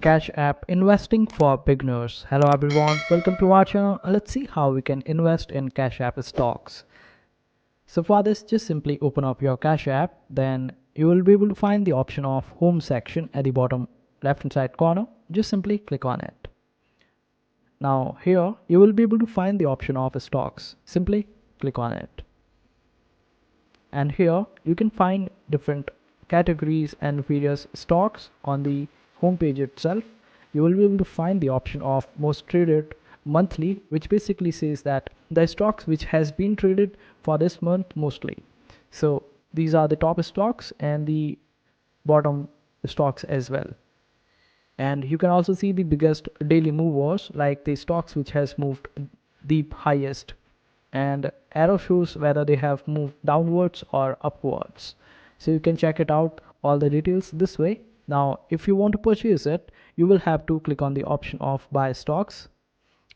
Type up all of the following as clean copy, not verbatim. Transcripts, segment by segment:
Cash App Investing for Beginners. Hello everyone, welcome to our channel. Let's see how we can invest in Cash App stocks. So for this, just simply open up your Cash App, then you will be able to find the option of Home section at the bottom left hand side corner. Just simply click on it. Now here you will be able to find the option of stocks. Simply click on it. And here you can find different categories and various stocks. On the home page itself you will be able to find the option of most traded monthly, which basically says that the stocks which has been traded for this month mostly. So these are the top stocks and the bottom stocks as well. And you can also see the biggest daily movers, like the stocks which has moved the highest, and arrow shows whether they have moved downwards or upwards. So you can check it out all the details this way. Now if you want to purchase it, you will have to click on the option of buy stocks.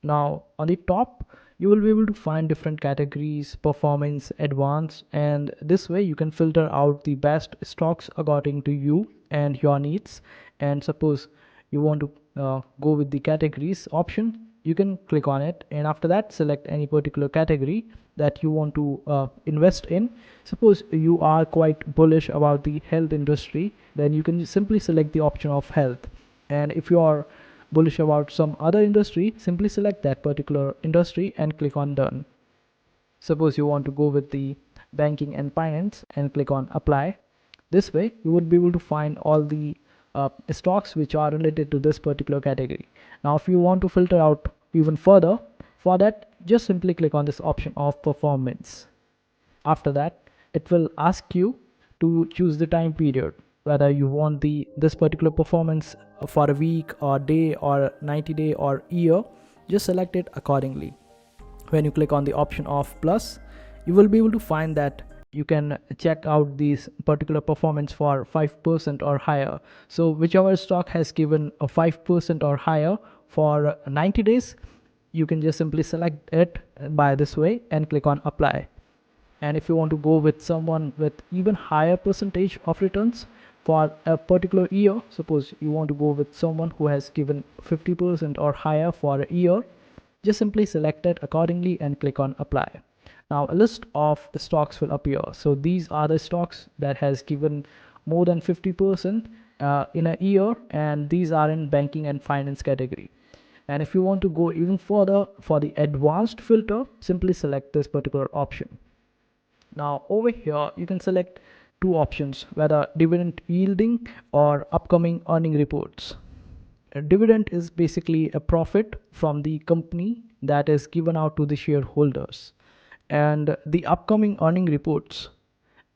Now on the top you will be able to find different categories, performance, advanced, and this way you can filter out the best stocks according to you and your needs. And suppose you want to go with the categories option, you can click on it, and after that select any particular category that you want to invest in. Suppose you are quite bullish about the health industry, then you can simply select the option of health. And if you are bullish about some other industry, simply select that particular industry and click on done. Suppose you want to go with the banking and finance and click on apply. This way you would be able to find all the stocks which are related to this particular category. Now if you want to filter out even further, for that just simply click on this option of performance. After that it will ask you to choose the time period, whether you want this particular performance for a week or day or 90-day or year. Just select it accordingly. When you click on the option of plus, you will be able to find that you can check out this particular performance for 5% or higher. So whichever stock has given a 5% or higher for 90 days, you can just simply select it by this way and click on apply. And if you want to go with someone with even higher percentage of returns for a particular year, suppose you want to go with someone who has given 50% or higher for a year, just simply select it accordingly and click on apply. Now a list of the stocks will appear. So these are the stocks that has given more than 50% in a year, and these are in banking and finance category. And if you want to go even further for the advanced filter, simply select this particular option. Now over here you can select two options, whether dividend yielding or upcoming earning reports. A dividend is basically a profit from the company that is given out to the shareholders, and the upcoming earning reports,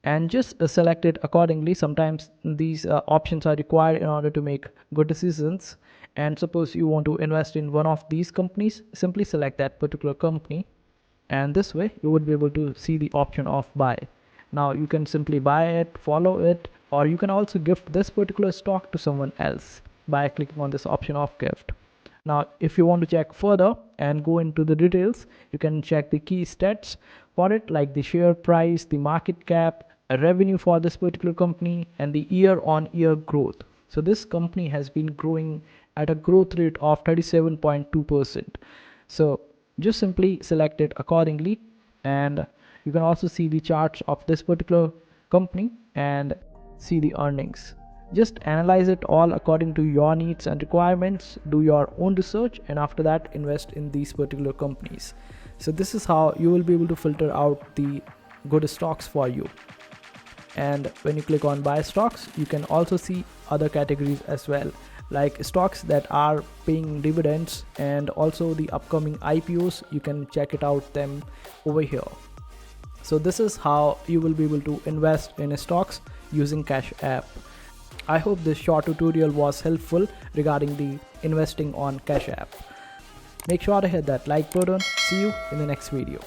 and just select it accordingly. Sometimes these options are required in order to make good decisions. And suppose you want to invest in one of these companies, simply select that particular company, and this way you would be able to see the option of buy. Now you can simply buy it, follow it, or you can also gift this particular stock to someone else by clicking on this option of gift. Now if you want to check further and go into the details, you can check the key stats for it, like the share price, the market cap, a revenue for this particular company, and the year-on-year growth. So this company has been growing at a growth rate of 37.2%. So just simply select it accordingly, and you can also see the charts of this particular company and see the earnings. Just analyze it all according to your needs and requirements, do your own research, and after that invest in these particular companies. So this is how you will be able to filter out the good stocks for you. And when you click on buy stocks, you can also see other categories as well, like stocks that are paying dividends and also the upcoming IPOs. You can check it out them over here. So this is how you will be able to invest in stocks using Cash App. I hope this short tutorial was helpful regarding the investing on Cash App. Make sure to hit that like button. See you in the next video.